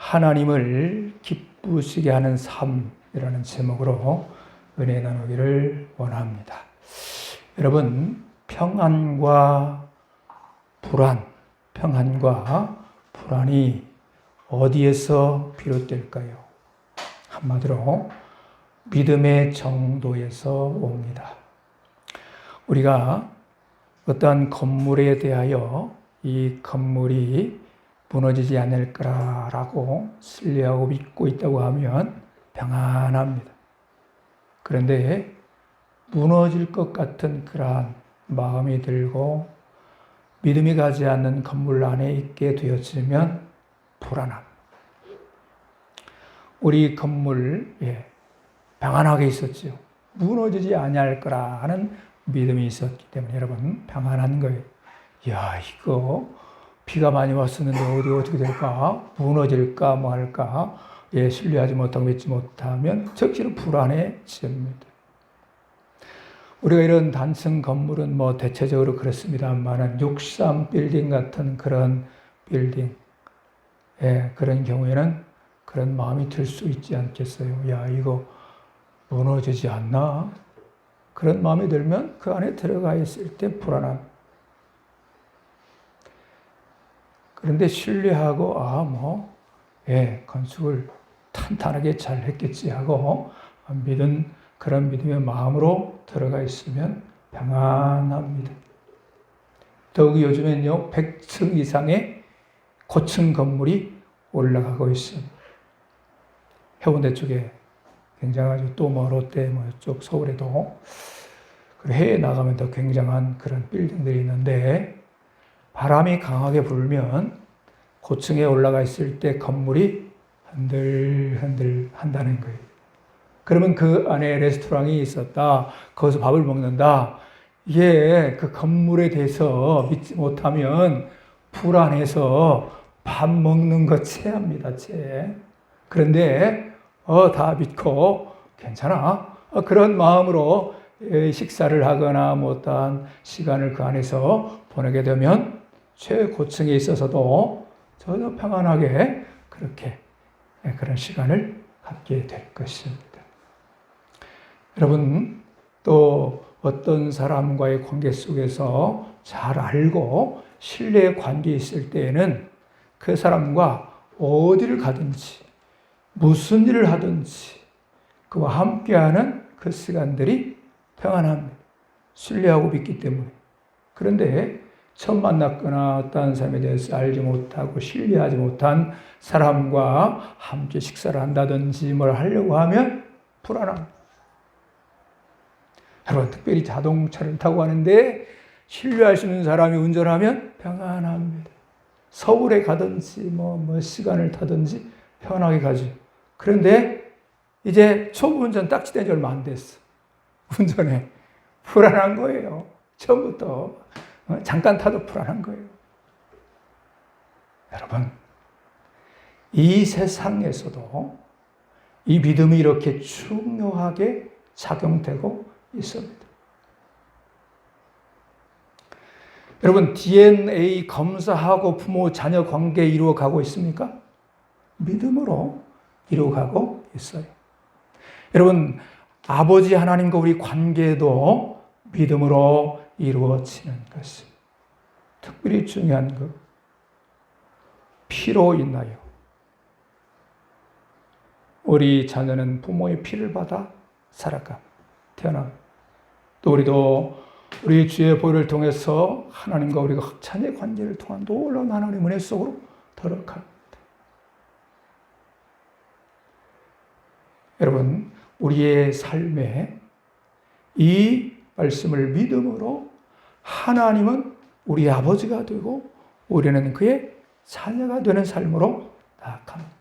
하나님을 기쁘시게 하는 삶이라는 제목으로 은혜 나누기를 원합니다. 여러분, 평안과 불안이 어디에서 비롯될까요? 한마디로 믿음의 정도에서 옵니다. 우리가 어떠한 건물에 대하여 이 건물이 무너지지 않을 거라고 신뢰하고 믿고 있다고 하면 평안합니다. 그런데 무너질 것 같은 그러한 마음이 들고 믿음이 가지 않는 건물 안에 있게 되어지면 불안합니다. 우리 건물 평안하게 있었죠. 무너지지 아니할 거라 하는 믿음이 있었기 때문에 여러분 평안한 거예요. 야, 이거 비가 많이 왔었는데 어떻게 될까? 무너질까 뭐 할까? 신뢰하지 못하고 믿지 못하면 적시로 불안해집니다. 우리가 이런 단층 건물은 대체적으로 그렇습니다만은 63 빌딩 같은 그런 빌딩, 그런 경우에는 그런 마음이 들 수 있지 않겠어요? 야, 이거 무너지지 않나? 그런 마음이 들면 그 안에 들어가 있을 때 불안함. 그런데 신뢰하고 건축을 탄탄하게 잘 했겠지 하고 믿은 그런 믿음의 마음으로 들어가 있으면 평안합니다. 더욱이 요즘엔요 100층 이상의 고층 건물이 올라가고 있습니다. 해운대 쪽에 굉장하죠. 또 롯데 이쪽 서울에도 해외에 나가면 더 굉장한 그런 빌딩들이 있는데 바람이 강하게 불면 고층에 올라가 있을 때 건물이 흔들흔들 한다는 거예요. 그러면 그 안에 레스토랑이 있었다. 거기서 밥을 먹는다. 이게 그 건물에 대해서 믿지 못하면 불안해서 밥 먹는 거 체합니다. 그런데 다 믿고 괜찮아. 그런 마음으로 식사를 하거나 어떠한 시간을 그 안에서 보내게 되면 최고층에 있어서도 전혀 평안하게 그렇게 그런 시간을 갖게 될 것입니다. 여러분, 또 어떤 사람과의 관계 속에서 잘 알고 신뢰의 관계에 있을 때에는 그 사람과 어디를 가든지 무슨 일을 하든지 그와 함께하는 그 시간들이 평안합니다. 신뢰하고 믿기 때문에. 그런데 처음 만났거나 어떤 사람에 대해서 알지 못하고 신뢰하지 못한 사람과 함께 식사를 한다든지 뭘 하려고 하면 불안합니다. 여러분, 특별히 자동차를 타고 가는데 신뢰할 수 있는 사람이 운전하면 평안합니다. 서울에 가든지 시간을 타든지 편하게 가죠. 그런데 이제 초보 운전 딱지된 지 얼마 안 됐어. 운전에 불안한 거예요. 처음부터 잠깐 타도 불안한 거예요. 여러분, 이 세상에서도 이 믿음이 이렇게 중요하게 작용되고 있습니다. 여러분, DNA 검사하고 부모 자녀 관계 이루어가고 있습니까? 믿음으로 이루어가고 있어요. 여러분, 아버지 하나님과 우리 관계도 믿음으로 이루어지는 것입니다. 특별히 중요한 것, 피로 인하여 우리 자녀는 부모의 피를 받아 살아갑니다. 또 우리도 우리 주의 보혈을 통해서 하나님과 우리가 자녀의 관계를 통한 놀라운 하나님의 은혜 속으로 들어갑니다. 여러분, 우리의 삶에 이 말씀을 믿음으로 하나님은 우리 아버지가 되고 우리는 그의 자녀가 되는 삶으로 나아갑니다.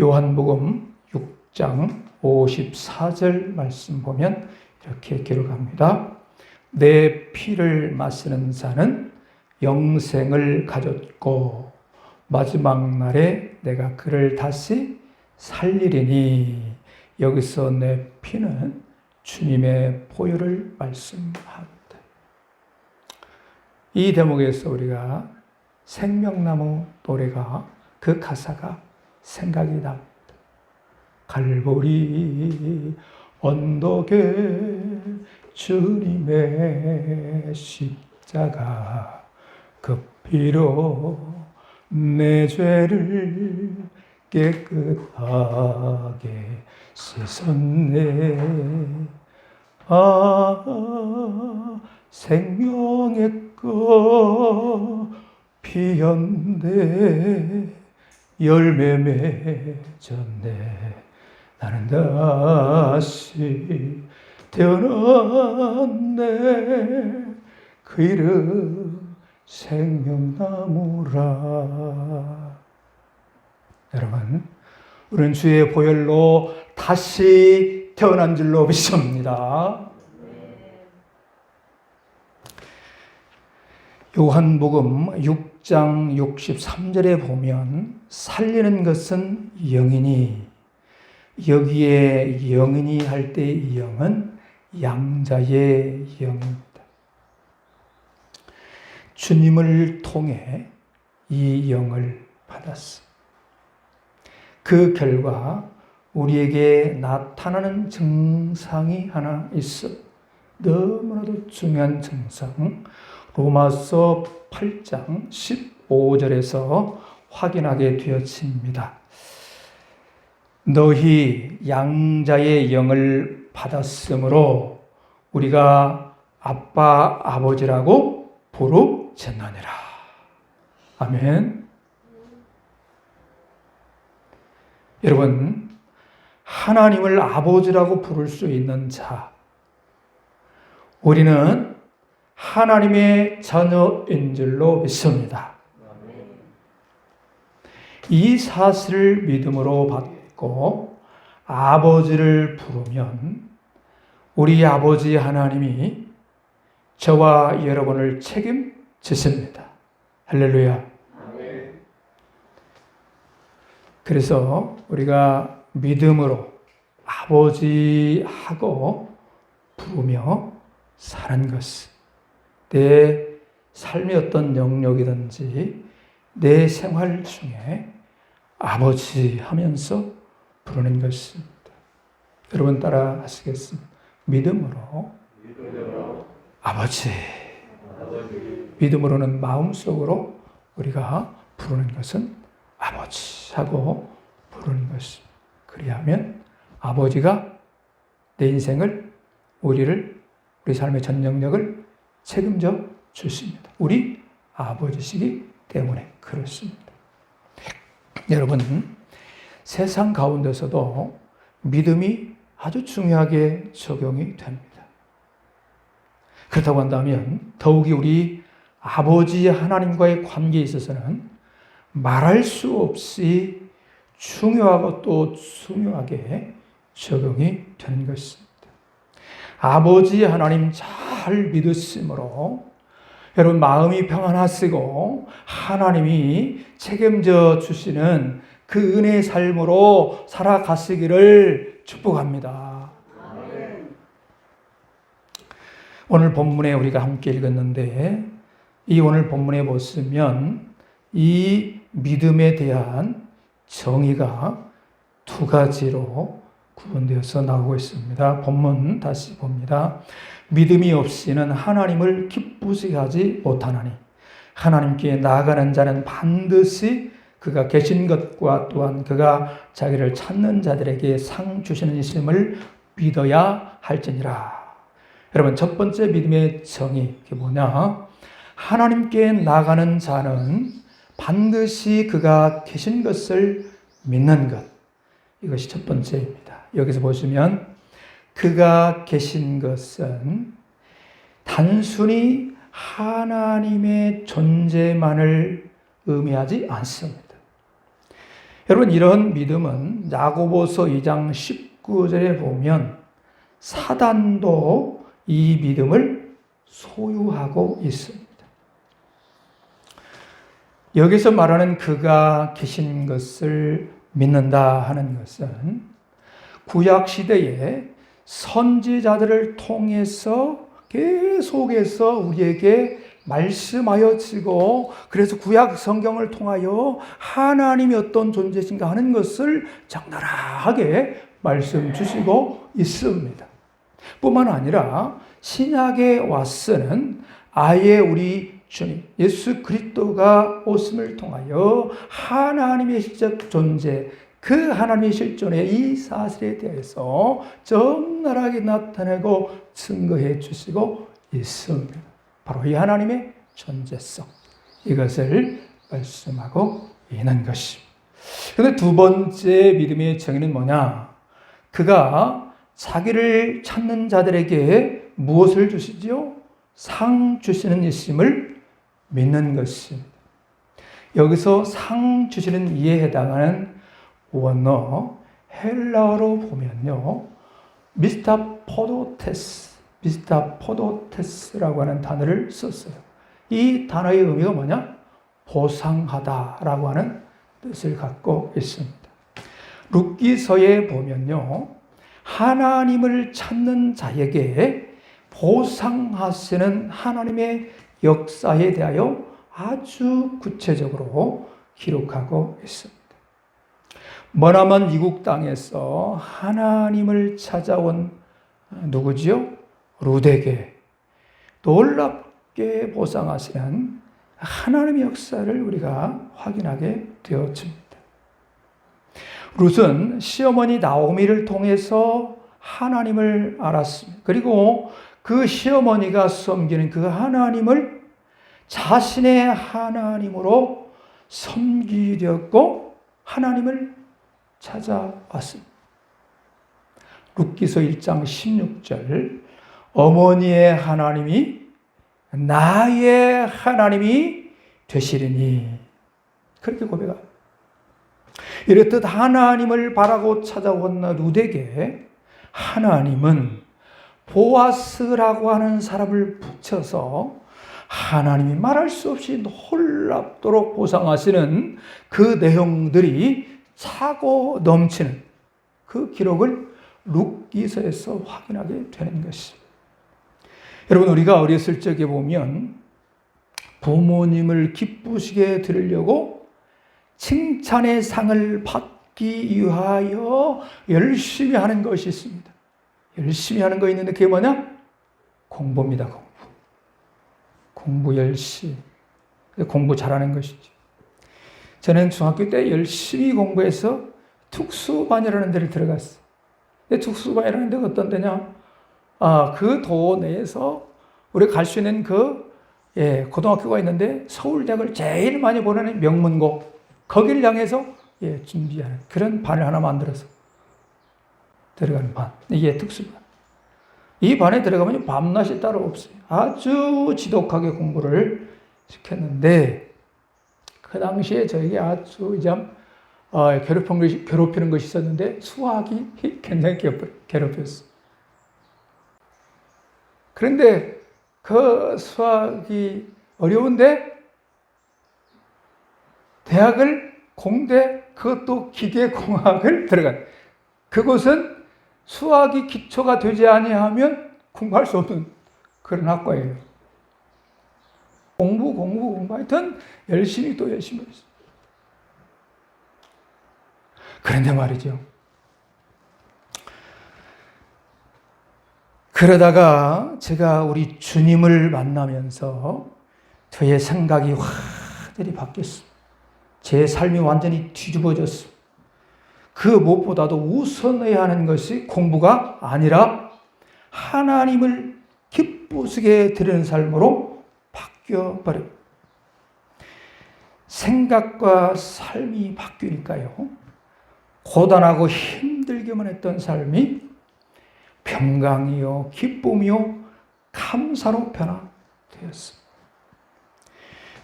요한복음 6장 54절 말씀 보면 이렇게 기록합니다. 내 피를 마시는 자는 영생을 가졌고 마지막 날에 내가 그를 다시 살리리니. 여기서 내 피는 주님의 보혈을 말씀합니다. 이 대목에서 우리가 생명나무 노래가 그 가사가 생각이 납니다. 갈보리 언덕에 주님의 십자가 그 피로 내 죄를 깨끗하게 씻었네. 생명의 꽃 피었네. 열매 맺었네. 나는 다시 태어났네. 그 이름 생명나무라. 여러분, 우리는 주의 보혈로 다시 태어난 줄로 믿습니다. 요한복음 6장 63절에 보면 살리는 것은 영이니, 여기에 영이니 할 때 이 영은 양자의 영입니다. 주님을 통해 이 영을 받았습니다. 그 결과 우리에게 나타나는 증상이 하나 있어. 너무나도 중요한 증상. 로마서 8장 15절에서 확인하게 되어집니다. 너희 양자의 영을 받았으므로 우리가 아빠 아버지라고 부르짖느니라. 아멘. 여러분, 하나님을 아버지라고 부를 수 있는 자, 우리는 하나님의 자녀인 줄로 믿습니다. 이 사실을 믿음으로 받고 아버지를 부르면 우리 아버지 하나님이 저와 여러분을 책임지십니다. 할렐루야. 그래서 우리가 믿음으로 아버지하고 부르며 사는 것은 내 삶의 어떤 영역이든지 내 생활 중에 아버지 하면서 부르는 것입니다. 여러분 따라 하시겠습니다. 믿음으로 아버지. 믿음으로는 마음속으로 우리가 부르는 것은 아버지 하고 부르는 것입니다. 그리하면 아버지가 내 인생을, 우리 삶의 전 영역을 책임져 주십니다. 우리 아버지시기 때문에 그렇습니다. 여러분, 세상 가운데서도 믿음이 아주 중요하게 적용이 됩니다. 그렇다고 한다면 더욱이 우리 아버지 하나님과의 관계에 있어서는 말할 수 없이 중요하고 또 중요하게 적용이 되는 것입니다. 아버지 하나님 잘 믿으심으로 여러분 마음이 평안하시고 하나님이 책임져 주시는 그 은혜의 삶으로 살아가시기를 축복합니다. 오늘 본문에 우리가 함께 읽었는데 이 오늘 본문에 보시면 이 믿음에 대한 정의가 두 가지로 구분되어서 나오고 있습니다. 본문 다시 봅니다. 믿음이 없이는 하나님을 기쁘시게 하지 못하나니 하나님께 나아가는 자는 반드시 그가 계신 것과 또한 그가 자기를 찾는 자들에게 상 주시는 이심을 믿어야 할지니라. 여러분, 첫 번째 믿음의 정의, 그게 뭐냐? 하나님께 나아가는 자는 반드시 그가 계신 것을 믿는 것. 이것이 첫 번째입니다. 여기서 보시면 그가 계신 것은 단순히 하나님의 존재만을 의미하지 않습니다. 여러분, 이런 믿음은 야고보서 2장 19절에 보면 사단도 이 믿음을 소유하고 있습니다. 여기서 말하는 그가 계신 것을 믿는다 하는 것은 구약시대에 선지자들을 통해서 계속해서 우리에게 말씀하여지고, 그래서 구약 성경을 통하여 하나님이 어떤 존재신가 하는 것을 적나라하게 말씀 주시고 있습니다. 뿐만 아니라 신약에 와서는 아예 우리 주님 예수 그리스도가 오심을 통하여 하나님의 실적 존재, 그 하나님의 실존의 이 사실에 대해서 적나라하게 나타내고 증거해 주시고 있습니다. 바로 이 하나님의 존재성, 이것을 말씀하고 있는 것입니다. 그런데 두 번째 믿음의 정의는 뭐냐? 그가 자기를 찾는 자들에게 무엇을 주시지요? 상 주시는 이심을 믿는 것입니다. 여기서 상 주시는 이에 해당하는 원어 헬라어로 보면요, 미스타포도테스라고 하는 단어를 썼어요. 이 단어의 의미가 뭐냐? 보상하다라고 하는 뜻을 갖고 있습니다. 룻기서에 보면요, 하나님을 찾는 자에게 보상하시는 하나님의 역사에 대하여 아주 구체적으로 기록하고 있습니다. 머나먼 미국 땅에서 하나님을 찾아온 누구지요? 룻에게 놀랍게 보상하시는 하나님의 역사를 우리가 확인하게 되었습니다. 룻은 시어머니 나오미를 통해서 하나님을 알았습니다. 그리고 그 시어머니가 섬기는 그 하나님을 자신의 하나님으로 섬기려고 하나님을 찾아왔습니다. 룻기서 1장 16절, 어머니의 하나님이 나의 하나님이 되시리니, 그렇게 고백합니다. 이렇듯 하나님을 바라고 찾아온 룻에게 하나님은 보아스라고 하는 사람을 붙여서 하나님이 말할 수 없이 놀랍도록 보상하시는 그 내용들이 차고 넘치는 그 기록을 룻기서에서 확인하게 되는 것입니다. 여러분, 우리가 어렸을 적에 보면 부모님을 기쁘시게 드리려고 칭찬의 상을 받기 위하여 열심히 하는 것이 있습니다. 열심히 하는 거 있는데 그게 뭐냐? 공부입니다. 공부 열심히. 공부 잘하는 것이죠. 저는 중학교 때 열심히 공부해서 특수반이라는 데를 들어갔어요. 특수반이라는 데가 어떤 데냐? 그 도 내에서 우리가 갈 수 있는 고등학교가 있는데 서울대학을 제일 많이 보내는 명문고, 거기를 향해서 준비하는 그런 반을 하나 만들어서 들어가는 반. 이게 특수반. 이 반에 들어가면 밤낮이 따로 없어요. 아주 지독하게 공부를 시켰는데, 그 당시에 저에게 아주 괴롭히는 것이 있었는데, 수학이 굉장히 괴롭혔어요. 그런데 그 수학이 어려운데, 공대, 그것도 기계공학을 들어간. 그곳은 수학이 기초가 되지 아니하면 공부할 수 없는 그런 학과예요. 공부 하여튼 열심히 했어요. 그런데 말이죠, 그러다가 제가 우리 주님을 만나면서 저의 생각이 확연히 바뀌었어요. 제 삶이 완전히 뒤집어졌어요. 그 무엇보다도 우선해야 하는 것이 공부가 아니라 하나님을 기쁘시게 드리는 삶으로 바뀌어버려요. 생각과 삶이 바뀌니까요, 고단하고 힘들기만 했던 삶이 평강이요, 기쁨이요, 감사로 변화되었습니다.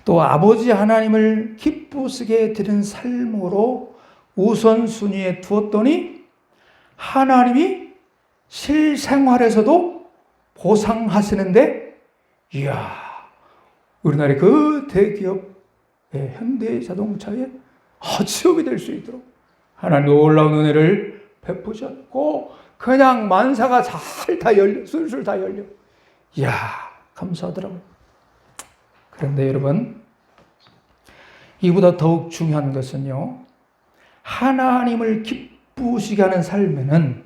또 아버지 하나님을 기쁘시게 드리는 삶으로 우선순위에 두었더니 하나님이 실생활에서도 보상하시는데, 이야, 우리나라의 그 대기업 현대자동차의 지업이 될 수 있도록 하나님 놀라운 은혜를 베푸셨고, 그냥 만사가 술술 다 열려. 이야, 감사하더라고요. 그런데 여러분, 이보다 더욱 중요한 것은요, 하나님을 기쁘시게 하는 삶에는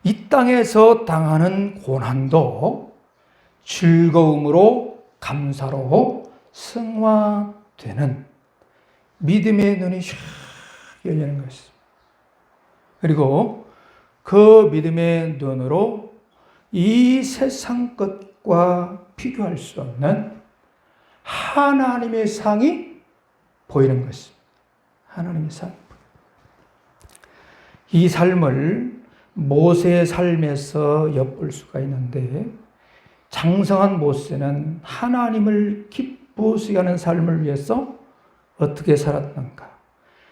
이 땅에서 당하는 고난도 즐거움으로, 감사로 승화되는 믿음의 눈이 샥 열리는 것입니다. 그리고 그 믿음의 눈으로 이 세상 것과 비교할 수 없는 하나님의 상이 보이는 것입니다. 하나님의 상. 이 삶을 모세의 삶에서 엿볼 수가 있는데, 장성한 모세는 하나님을 기쁘시게 하는 삶을 위해서 어떻게 살았는가?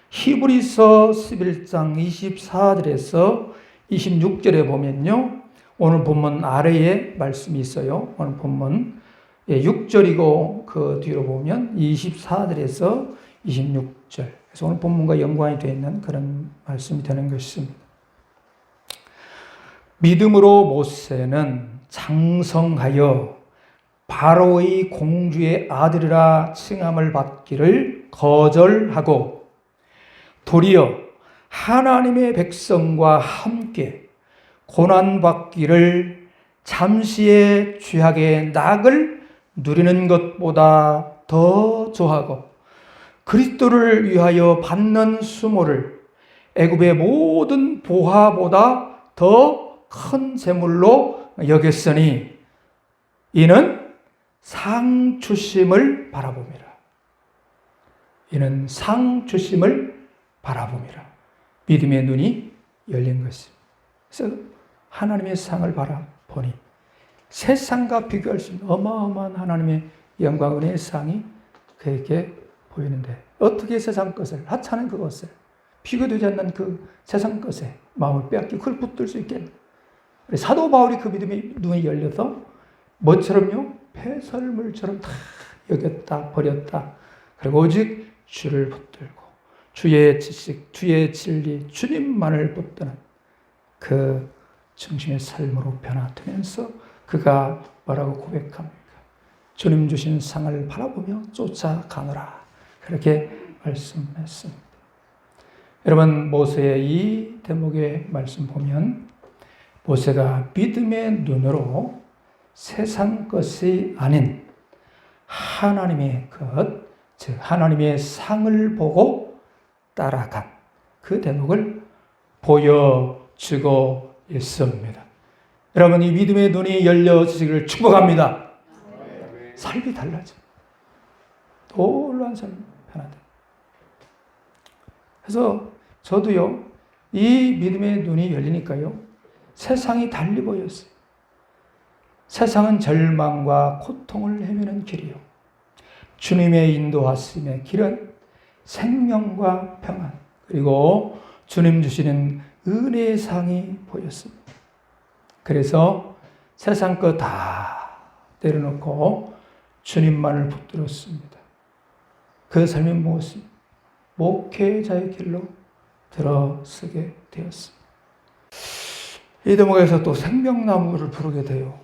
히브리서 11장 24절에서 26절에 보면요, 오늘 본문 아래에 말씀이 있어요. 오늘 본문 6절이고 그 뒤로 보면 24절에서 26절. 그래서 오늘 본문과 연관이 되어 있는 그런 말씀이 되는 것입니다. 믿음으로 모세는 장성하여 바로의 공주의 아들이라 칭함을 받기를 거절하고 도리어 하나님의 백성과 함께 고난받기를 잠시의 죄악의 낙을 누리는 것보다 더 좋아하고 그리스도를 위하여 받는 수모를 애굽의 모든 보화보다 더 큰 재물로 여겼으니 이는 상 주심을 바라봄이라. 이는 상 주심을 바라봄이라. 믿음의 눈이 열린 것입니다. 그래서 하나님의 상을 바라보니 세상과 비교할 수 없는 어마어마한 하나님의 영광 은혜의 상이 그에게 보이는데, 어떻게 세상 것을, 하찮은 그것을, 비교되지 않는 그 세상 것에 마음을 빼앗기고 그걸 붙들 수 있겠나. 사도 바울이 그 믿음의 눈이 열려서 뭐처럼요? 폐설물처럼 다 여겼다, 버렸다. 그리고 오직 주를 붙들고 주의 지식, 주의 진리, 주님만을 붙드는 그 중심의 삶으로 변화되면서 그가 뭐라고 고백합니까? 주님 주신 상을 바라보며 쫓아가노라. 그렇게 말씀했습니다. 여러분, 모세의 이 대목의 말씀 보면 모세가 믿음의 눈으로 세상 것이 아닌 하나님의 것, 즉 하나님의 상을 보고 따라간 그 대목을 보여주고 있습니다. 여러분, 이 믿음의 눈이 열려지기를 축복합니다. 삶이 달라져. 놀라운 삶이 변화돼. 그래서 저도요, 이 믿음의 눈이 열리니까요, 세상이 달리 보였어요. 세상은 절망과 고통을 헤매는 길이요, 주님의 인도하심의 길은 생명과 평안, 그리고 주님 주시는 은혜의 상이 보였습니다. 그래서 세상 거 다 내려놓고 주님만을 붙들었습니다. 그 삶이 무엇이 목회자의 길로 들어서게 되었습니다. 이 대목에서 또 생명나무를 부르게 돼요.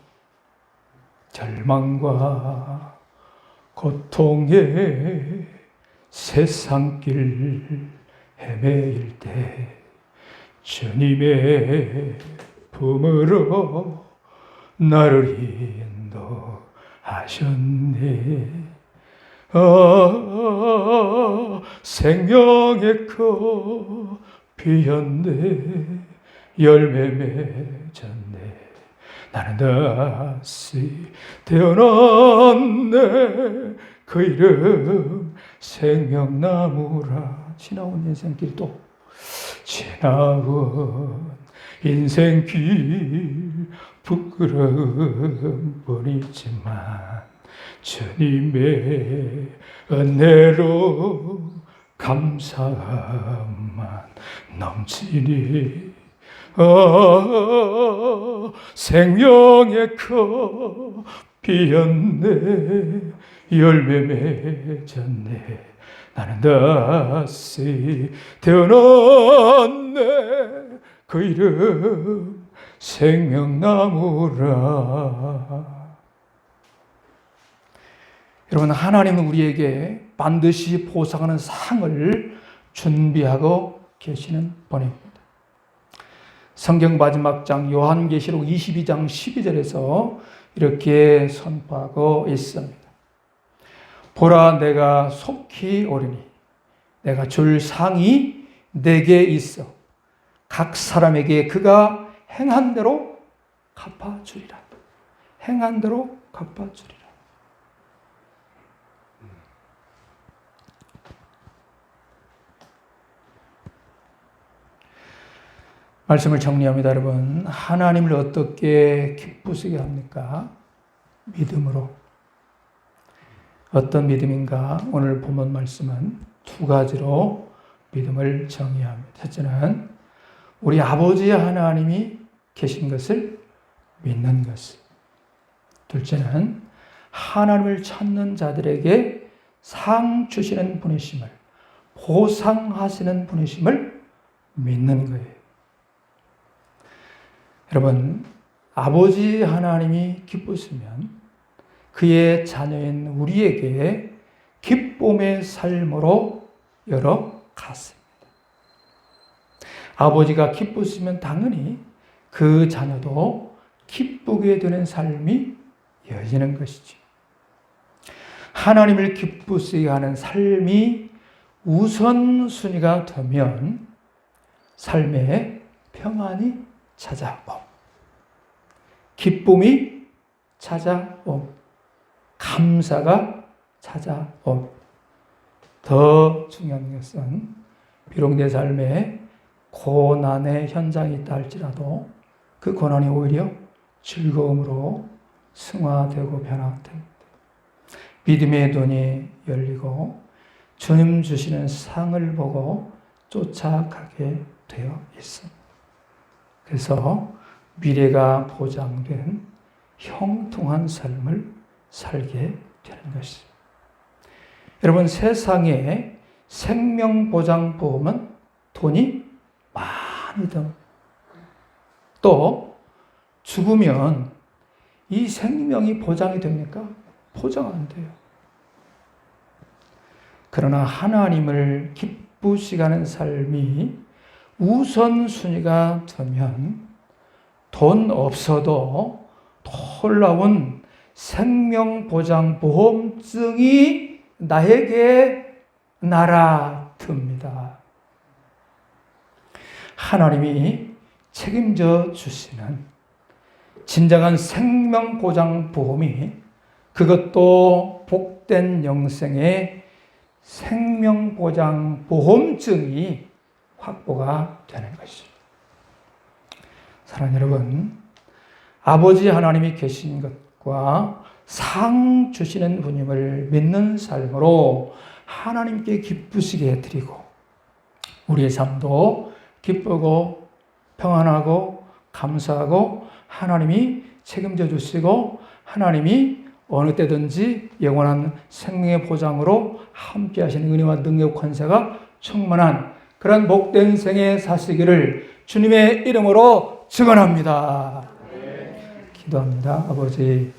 절망과 고통의 세상길 헤매일 때 주님의 품으로 나를 인도하셨네. 생명의 꽃 피었네. 열매 맺었네. 나는 다시 태어났네. 그 이름 생명나무라. 지나온 인생길, 또 지나온 인생길 부끄러운 뿐이지만 주님의 은혜로 감사만 넘치니. 생명의 꽃 피었네. 열매 맺었네. 나는 다시 태어났네. 그 이름 생명나무라. 여러분, 하나님은 우리에게 반드시 보상하는 상을 준비하고 계시는 분입니다. 성경 마지막 장 요한계시록 22장 12절에서 이렇게 선포하고 있습니다. 보라, 내가 속히 오리니 내가 줄 상이 내게 있어 각 사람에게 그가 행한 대로 갚아주리라. 행한 대로 갚아주리라. 말씀을 정리합니다, 여러분. 하나님을 어떻게 기쁘시게 합니까? 믿음으로. 어떤 믿음인가? 오늘 본문 말씀은 두 가지로 믿음을 정의합니다. 첫째는 우리 아버지 하나님이 계신 것을 믿는 것. 둘째는 하나님을 찾는 자들에게 상 주시는 분이심을, 보상하시는 분이심을 믿는 거예요. 여러분, 아버지 하나님이 기쁘시면 그의 자녀인 우리에게 기쁨의 삶으로 열어갔습니다. 아버지가 기쁘시면 당연히 그 자녀도 기쁘게 되는 삶이 이어지는 것이죠. 하나님을 기쁘시게 하는 삶이 우선순위가 되면 삶에 평안이 찾아옴, 기쁨이 찾아옴, 감사가 찾아옴. 더 중요한 것은 비록 내 삶에 고난의 현장이 있다 할지라도 그 고난이 오히려 즐거움으로 승화되고 변화됩니다. 믿음의 눈이 열리고 주님 주시는 상을 보고 쫓아가게 되어 있습니다. 그래서 미래가 보장된 형통한 삶을 살게 되는 것입니다. 여러분, 세상에 생명보장보험은 돈이 많이 듭니다. 또 죽으면 이 생명이 보장이 됩니까? 보장 안 돼요. 그러나 하나님을 기쁘시게 하는 삶이 우선순위가 되면 돈 없어도 놀라운 생명보장보험증이 나에게 날아듭니다. 하나님이 책임져 주시는 진정한 생명보장보험이, 그것도 복된 영생의 생명보장보험증이 확보가 되는 것이죠. 사랑하는 여러분, 아버지 하나님이 계신 것과 상 주시는 분임을 믿는 삶으로 하나님께 기쁘시게 해드리고 우리의 삶도 기쁘고 평안하고 감사하고 하나님이 책임져 주시고 하나님이 어느 때든지 영원한 생명의 보장으로 함께 하시는 은혜와 능력 권세가 충만한 그런 복된 생에 사시기를 주님의 이름으로 축원합니다. 기도합니다. 아버지,